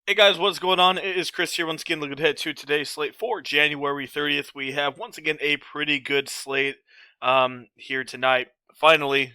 Hey guys, what's going on? It is Chris here once again looking ahead to today's slate for January 30th. We have once again a pretty good slate here tonight. Finally,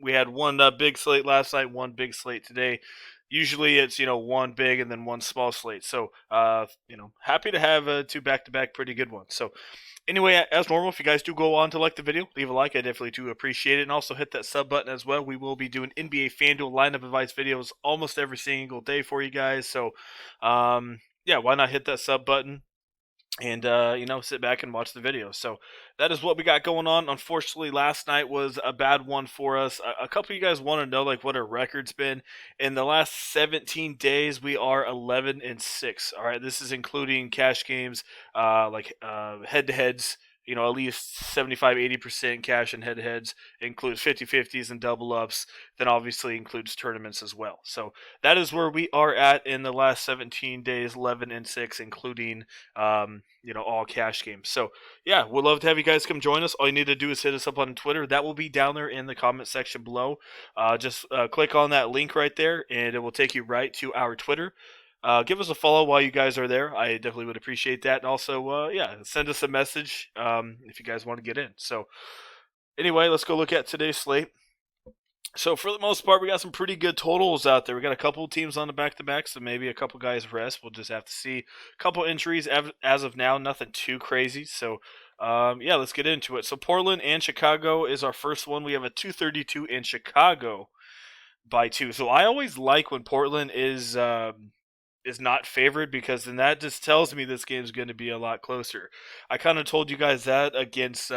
we had one big slate last night, one big slate today. Usually it's, one big and then one small slate. So, happy to have two back-to-back pretty good ones. So, anyway, as normal, if you guys do go on to like the video, leave a like. I definitely do appreciate it. And also hit that sub button as well. We will be doing NBA Fanduel lineup advice videos almost every single day for you guys. So, yeah, why not hit that sub button? And sit back and watch the video. So that is what we got going on. Unfortunately, last night was a bad one for us. A couple of you guys want to know like what our record's been in the last 17 days. We are 11-6. All right, this is including cash games, head to heads. At least 75-80% cash and head to heads, includes 50-50s and double ups. Then obviously includes tournaments as well. So that is where we are at in the last 17 days, 11-6, including all cash games. So yeah, we'd love to have you guys come join us. All you need to do is hit us up on Twitter. That will be down there in the comment section below. Just click on that link right there, and it will take you right to our Twitter. Give us a follow while you guys are there. I definitely would appreciate that. And also, send us a message if you guys want to get in. So anyway, let's go look at today's slate. So for the most part, we got some pretty good totals out there. We got a couple teams on the back-to-back, so maybe a couple guys rest. We'll just have to see. A couple injuries as of now, nothing too crazy. So, let's get into it. So Portland and Chicago is our first one. We have a 232 in Chicago by 2. So I always like when Portland is not favored, because then that just tells me this game's going to be a lot closer. I kind of told you guys that against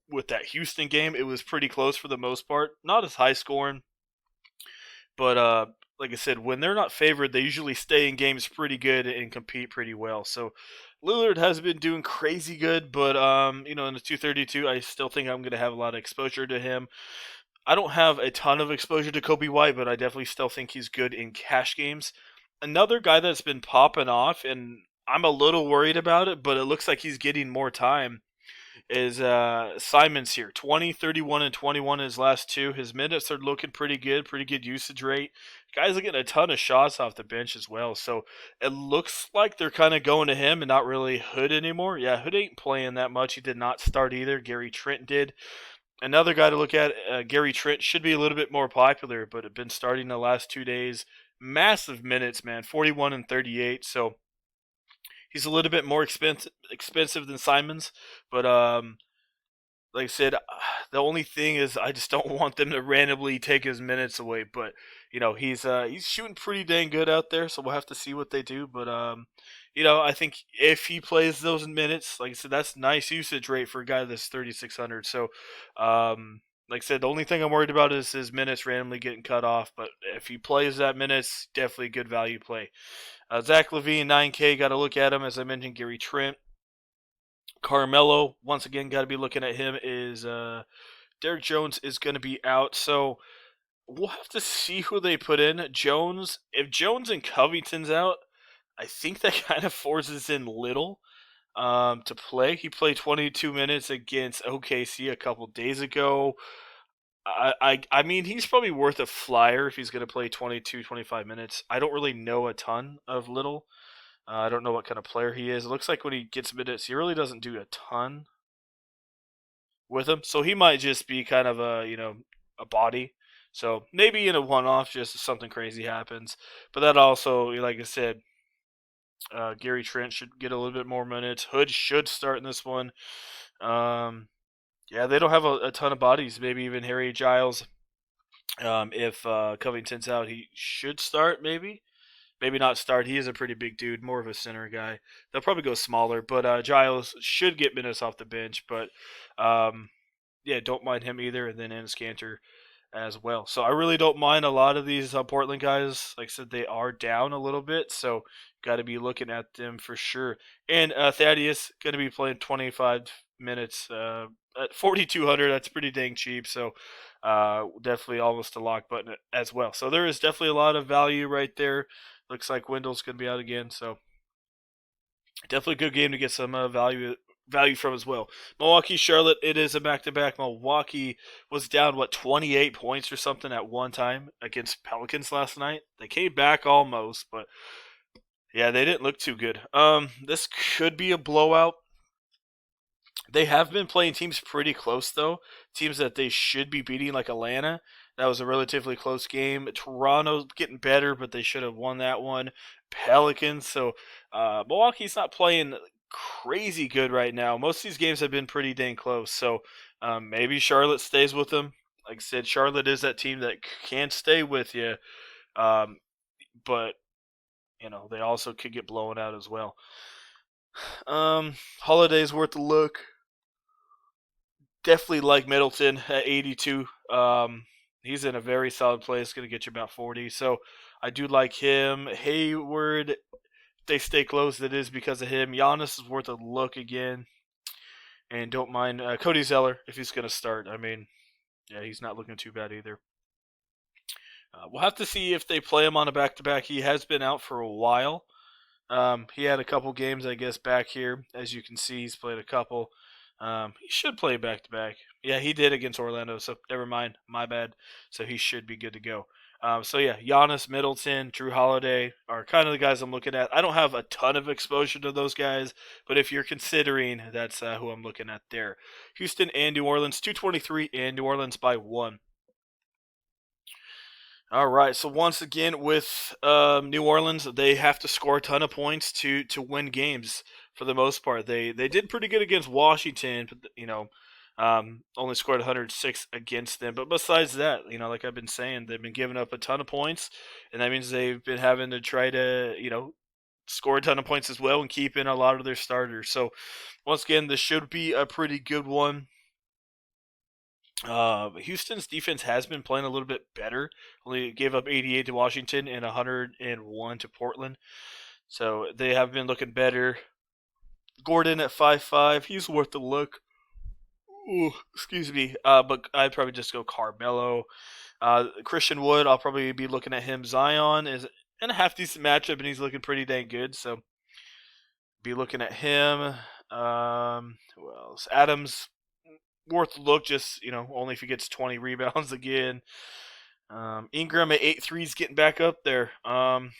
with that Houston game. It was pretty close for the most part. Not as high scoring, but like I said, when they're not favored, they usually stay in games pretty good and compete pretty well. So Lillard has been doing crazy good, but in the 232, I still think I'm going to have a lot of exposure to him. I don't have a ton of exposure to Kobe White, but I definitely still think he's good in cash games. Another guy that's been popping off, and I'm a little worried about it, but it looks like he's getting more time, is Simons here. 20, 31, and 21 in his last two. His minutes are looking pretty good usage rate. Guys are getting a ton of shots off the bench as well, so it looks like they're kind of going to him and not really Hood anymore. Yeah, Hood ain't playing that much. He did not start either. Gary Trent did. Another guy to look at, Gary Trent, should be a little bit more popular, but have been starting the last 2 days. Massive minutes, man, 41 and 38. So he's a little bit more expensive than Simons, but like I said, the only thing is I just don't want them to randomly take his minutes away. But he's shooting pretty dang good out there, so we'll have to see what they do. But I think if he plays those minutes, like I said, that's nice usage rate for a guy that's 3,600. So like I said, the only thing I'm worried about is his minutes randomly getting cut off. But if he plays that minutes, definitely good value play. Zach LaVine, 9K, got to look at him. As I mentioned, Gary Trent. Carmelo, once again, got to be looking at him. Is Derek Jones is going to be out. So we'll have to see who they put in. Jones, if Jones and Covington's out, I think that kind of forces in Little to play. He played 22 minutes against OKC a couple days ago. I mean, he's probably worth a flyer if he's going to play 22, 25 minutes. I don't really know a ton of Little. I don't know what kind of player he is. It looks like when he gets minutes, he really doesn't do a ton with him. So he might just be kind of a body. So maybe in a one-off, just if something crazy happens. But that also, like I said, Gary Trent should get a little bit more minutes. Hood should start in this one. They don't have a ton of bodies. Maybe even Harry Giles. If Covington's out, he should start. Maybe not start. He is a pretty big dude, more of a center guy. They'll probably go smaller, but Giles should get minutes off the bench. But don't mind him either. And then Enes Kanter as well. So I really don't mind a lot of these Portland guys. Like I said, they are down a little bit, so got to be looking at them for sure. And Thaddeus going to be playing 25 minutes at 4,200. That's pretty dang cheap. So definitely almost a lock button as well. So there is definitely a lot of value right there. Looks like Wendell's going to be out again. So definitely a good game to get some value from as well. Milwaukee, Charlotte, it is a back-to-back. Milwaukee was down, 28 points or something at one time against Pelicans last night. They came back almost, but Yeah, they didn't look too good. This could be a blowout. They have been playing teams pretty close though. Teams that they should be beating, like Atlanta. That was a relatively close game. Toronto's getting better, but they should have won that one. Pelicans. So Milwaukee's not playing crazy good right now. Most of these games have been pretty dang close. So maybe Charlotte stays with them. Like I said, Charlotte is that team that can stay with you, um, but they also could get blown out as well. Holiday's worth a look. Definitely like Middleton at 82. He's in a very solid place, going to get you about 40. So I do like him. Hayward, if they stay close, it is because of him. Giannis is worth a look again. And don't mind Cody Zeller if he's going to start. I mean, yeah, he's not looking too bad either. We'll have to see if they play him on a back-to-back. He has been out for a while. He had a couple games, I guess, back here. As you can see, he's played a couple. He should play back to back. Yeah, he did against Orlando, so never mind. My bad. So he should be good to go. So yeah, Giannis, Middleton, Drew Holiday are kind of the guys I'm looking at. I don't have a ton of exposure to those guys, but if you're considering, that's who I'm looking at there. Houston and New Orleans, 223, and New Orleans by 1. All right. So once again, with New Orleans, they have to score a ton of points to win games. For the most part, they did pretty good against Washington, but only scored 106 against them. But besides that, like I've been saying, they've been giving up a ton of points, and that means they've been having to try to score a ton of points as well and keep in a lot of their starters. So once again, this should be a pretty good one. Houston's defense has been playing a little bit better. Only gave up 88 to Washington and 101 to Portland. So they have been looking better. Gordon at 5'5", he's worth a look. Ooh, excuse me. But I'd probably just go Carmelo. Christian Wood, I'll probably be looking at him. Zion is in a half decent matchup, and he's looking pretty dang good. So be looking at him. Who else? Adams, worth a look, just only if he gets 20 rebounds again. Ingram at 8 threes, getting back up there. I'll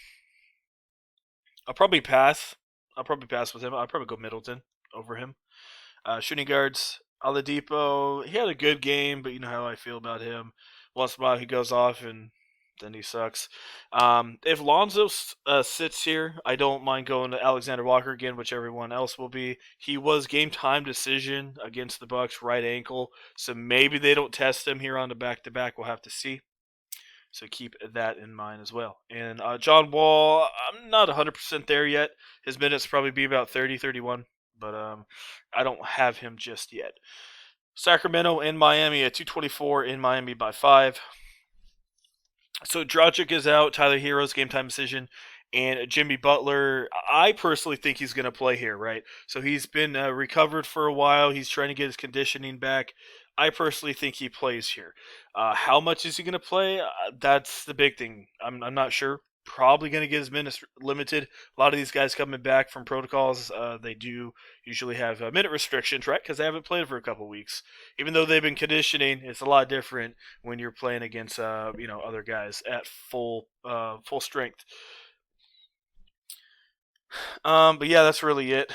probably pass. I'll probably pass with him. I'll probably go Middleton over him. Shooting guards, Oladipo, he had a good game, but you know how I feel about him. Once in a while he goes off and then he sucks. If Lonzo sits here, I don't mind going to Alexander Walker again, which everyone else will be. He was game time decision against the Bucks, right ankle, so maybe they don't test him here on the back-to-back. We'll have to see. So keep that in mind as well. And John Wall, I'm not 100% there yet. His minutes probably be about 30, 31, but I don't have him just yet. Sacramento and Miami at 224, in Miami by 5. So Dragic is out. Tyler Hero's game time decision. And Jimmy Butler, I personally think he's going to play here, right? So he's been recovered for a while. He's trying to get his conditioning back. I personally think he plays here. How much is he going to play? That's the big thing. I'm not sure. Probably going to get his minutes limited. A lot of these guys coming back from protocols, they do usually have minute restrictions, right? Because they haven't played for a couple weeks. Even though they've been conditioning, it's a lot different when you're playing against other guys at full strength. But yeah, that's really it.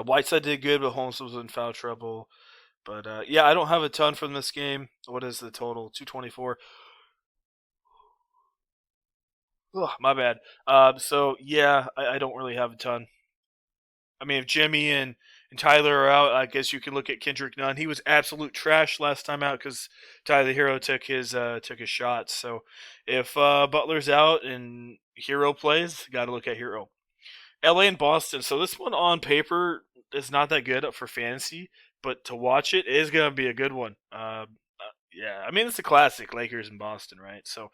Whiteside did good, but Holmes was in foul trouble. But yeah, I don't have a ton from this game. What is the total? 224. Ugh, my bad. So yeah, I don't really have a ton. I mean, if Jimmy and Tyler are out, I guess you can look at Kendrick Nunn. He was absolute trash last time out because Tyler Hero took his shots. So if Butler's out and Hero plays, got to look at Hero. LA and Boston. So this one on paper is not that good for fantasy, but to watch it is going to be a good one. Yeah, I mean it's a classic, Lakers and Boston, right? So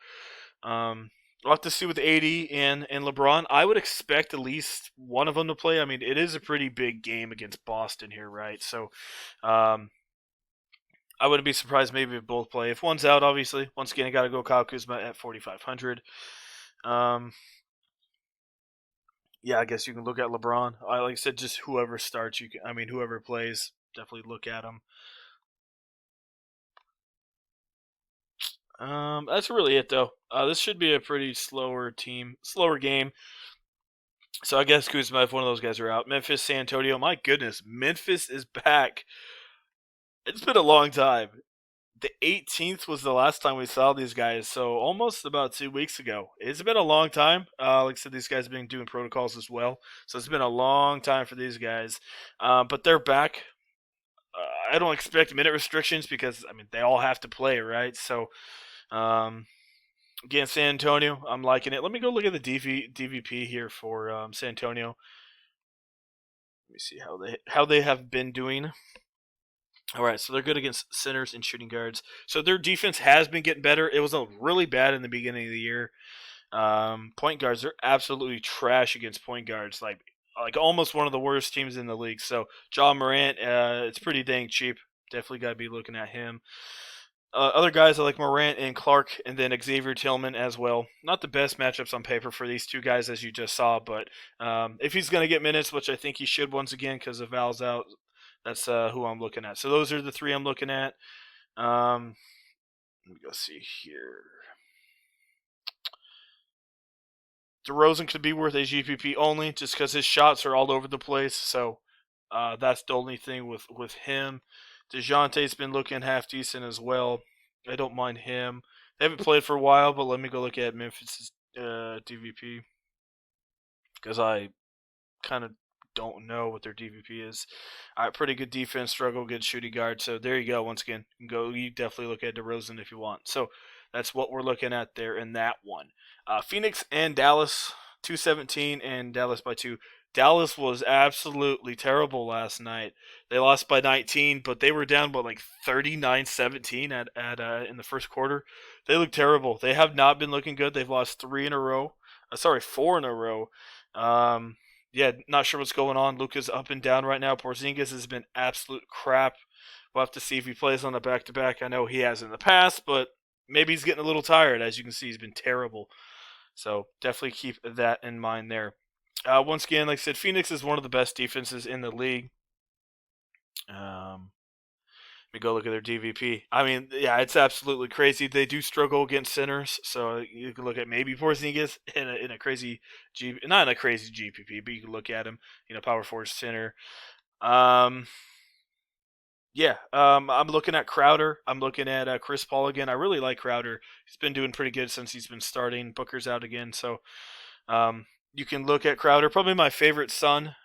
we'll have to see with AD and LeBron. I would expect at least one of them to play. I mean, it is a pretty big game against Boston here, right? So I wouldn't be surprised maybe if both play. If one's out, obviously, once again, I got to go Kyle Kuzma at 4,500. Yeah, I guess you can look at LeBron. Like I said, just whoever starts, whoever plays, definitely look at him. That's really it though. This should be a pretty slower game. So I guess Kuzma, if one of those guys are out. Memphis, San Antonio. My goodness, Memphis is back. It's been a long time. The 18th was the last time we saw these guys, so almost about 2 weeks ago. It's been a long time. Like I said, these guys have been doing protocols as well, so it's been a long time for these guys. But they're back. I don't expect minute restrictions because I mean they all have to play, right? So um, against San Antonio, I'm liking it. Let me go look at the DVP here for San Antonio. Let me see how they have been doing. All right, so they're good against centers and shooting guards. So their defense has been getting better. It was really bad in the beginning of the year. Point guards, they're absolutely trash against point guards. Like almost one of the worst teams in the league. So John Morant, it's pretty dang cheap. Definitely got to be looking at him. Other guys are like Morant and Clark, and then Xavier Tillman as well. Not the best matchups on paper for these two guys, as you just saw, but if he's going to get minutes, which I think he should once again because of Val's out, that's who I'm looking at. So those are the three I'm looking at. Let me go see here. DeRozan could be worth a GPP only just because his shots are all over the place. So that's the only thing with him. DeJounte's been looking half decent as well. I don't mind him. They haven't played for a while, but let me go look at Memphis' DVP because I kind of don't know what their DVP is. All right, pretty good defense, struggle, good shooting guard. So there you go. Once again, you definitely look at DeRozan if you want. So that's what we're looking at there in that one. Phoenix and Dallas, 217 and Dallas by 2. Dallas was absolutely terrible last night. They lost by 19, but they were down by like 39-17 at in the first quarter. They look terrible. They have not been looking good. They've lost 4 in a row. Yeah, not sure what's going on. Luka's up and down right now. Porzingis has been absolute crap. We'll have to see if he plays on a back-to-back. I know he has in the past, but maybe he's getting a little tired. As you can see, he's been terrible. So definitely keep that in mind there. Once again, like I said, Phoenix is one of the best defenses in the league. Let me go look at their DVP. I mean, yeah, it's absolutely crazy. They do struggle against centers, so you can look at maybe Porzingis in a crazy not in a crazy GPP, but you can look at him, power forward center. Yeah, I'm looking at Crowder. I'm looking at Chris Paul again. I really like Crowder. He's been doing pretty good since he's been starting. Booker's out again, so you can look at Crowder. Probably my favorite son.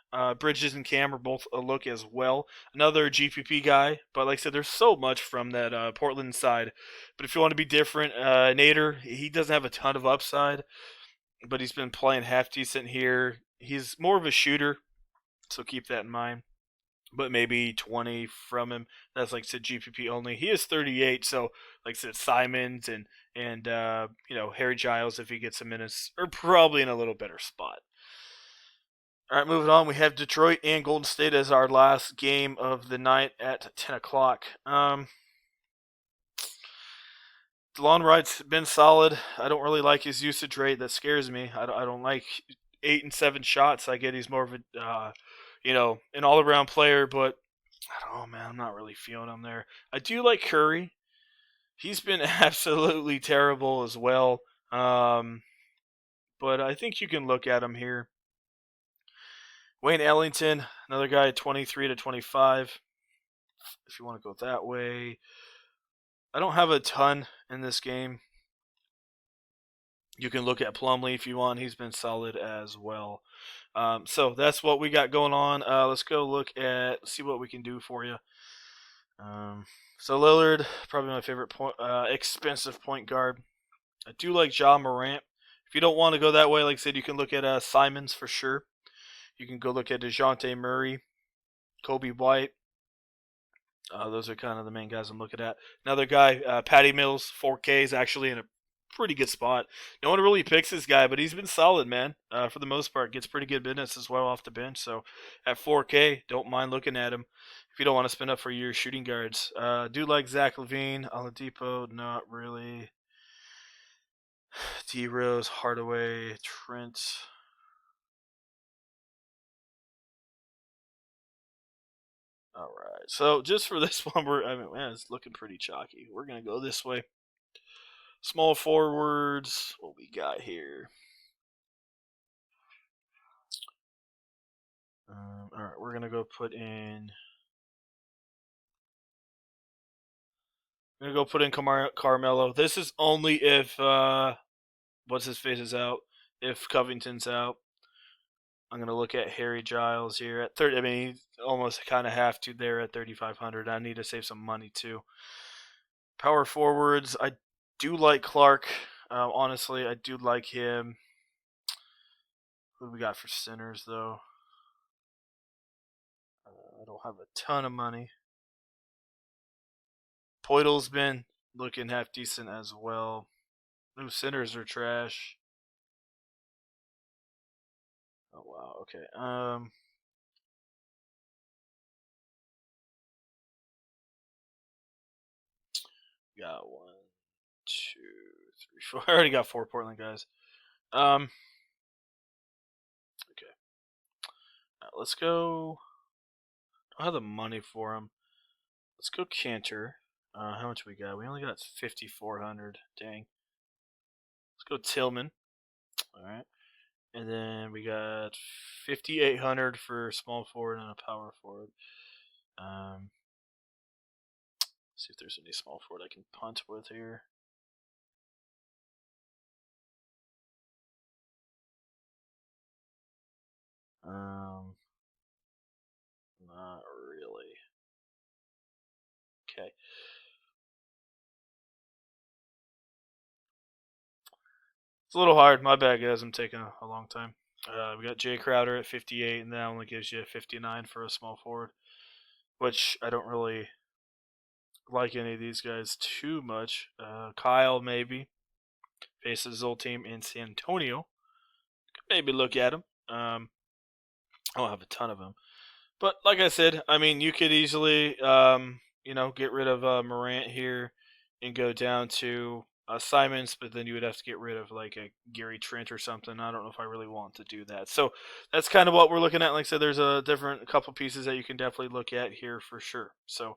Bridges and Cam are both a look as well. Another GPP guy, but like I said, there's so much from that Portland side. But if you want to be different, Nader, he doesn't have a ton of upside, but he's been playing half decent here. He's more of a shooter, so keep that in mind. But maybe 20 from him. That's like I said, GPP only. He is 38, so like I said, Simons and Harry Giles, if he gets some minutes, are probably in a little better spot. All right, moving on. We have Detroit and Golden State as our last game of the night at 10 o'clock. DeLon Wright's been solid. I don't really like his usage rate. That scares me. I don't like 8 and 7 shots. I get he's more of a, an all-around player, but I don't know, man. I'm not really feeling him there. I do like Curry. He's been absolutely terrible as well. But I think you can look at him here. Wayne Ellington, another guy, 23 to 25. If you want to go that way. I don't have a ton in this game. You can look at Plumlee if you want. He's been solid as well. So that's what we got going on. Let's go see what we can do for you. So Lillard, probably my favorite expensive point guard. I do like Ja Morant. If you don't want to go that way, like I said, you can look at Simons for sure. You can go look at DeJounte Murray, Kobe White. Those are kind of the main guys I'm looking at. Another guy, Patty Mills, 4K, is actually in a pretty good spot. No one really picks this guy, but he's been solid, man. For the most part, gets pretty good minutes as well off the bench. So at 4K, don't mind looking at him if you don't want to spend up for your shooting guards. Do like Zach LaVine, Oladipo, not really. D Rose, Hardaway, Trent. All right. So just for this one, man, it's looking pretty chalky. We're gonna go this way. Small forwards, what we got here? All right, we're gonna go put in. I'm gonna go put in Carmelo. This is only if what's his face is out. If Covington's out, I'm gonna look at Harry Giles here at 30. I mean, he's almost kind of have to there at 3,500. I need to save some money too. Power forwards, I do like Clark. Honestly, I do like him. Who do we got for centers though? I don't have a ton of money. Poitl's been looking half decent as well. Ooh, centers are trash. Oh wow, okay. Got one, two, three, four. I already got 4 Portland guys. Okay. Let's go. I don't have the money for him. Let's go Cantor. How much we got? We only got 5,400. Dang. Let's go Tillman. All right. And then we got 5,800 for small forward and a power forward. See if there's any small forward I can punt with here. Not really. Okay. It's a little hard. My bad, guys. I'm taking a long time. We got Jay Crowder at 58, and that only gives you 59 for a small forward, which I don't really like any of these guys too much. Kyle, maybe. Faces his old team in San Antonio. Could maybe look at him. I don't have a ton of them. But like I said, I mean, you could easily, get rid of Morant here and go down to Simons, but then you would have to get rid of like a Gary Trent or something. I don't know if I really want to do that. So that's kind of what we're looking at. Like I said, there's a couple pieces that you can definitely look at here for sure. So,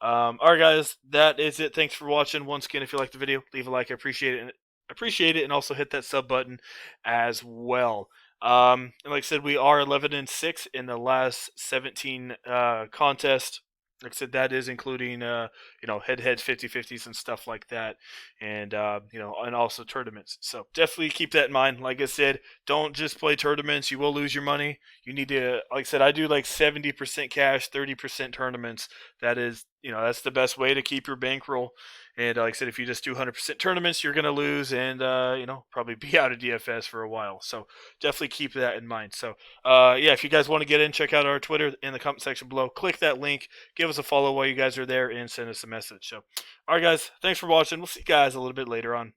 all right, guys, that is it. Thanks for watching. Once again, if you liked the video, leave a like. I appreciate it, and also hit that sub button as well. And like I said, we are 11-6 in the last 17 contest. Like I said, that is including head-to-heads, 50-50s, and stuff like that, and and also tournaments. So definitely keep that in mind. Like I said, don't just play tournaments; you will lose your money. You need to, like I said, I do like 70% cash, 30% tournaments. That is, that's the best way to keep your bankroll. And like I said, if you just do 100% tournaments, you're gonna lose, and probably be out of DFS for a while. So definitely keep that in mind. So yeah, if you guys want to get in, check out our Twitter in the comment section below. Click that link, give us a follow while you guys are there, and send us a message. So, all right, guys, thanks for watching. We'll see you guys a little bit later on.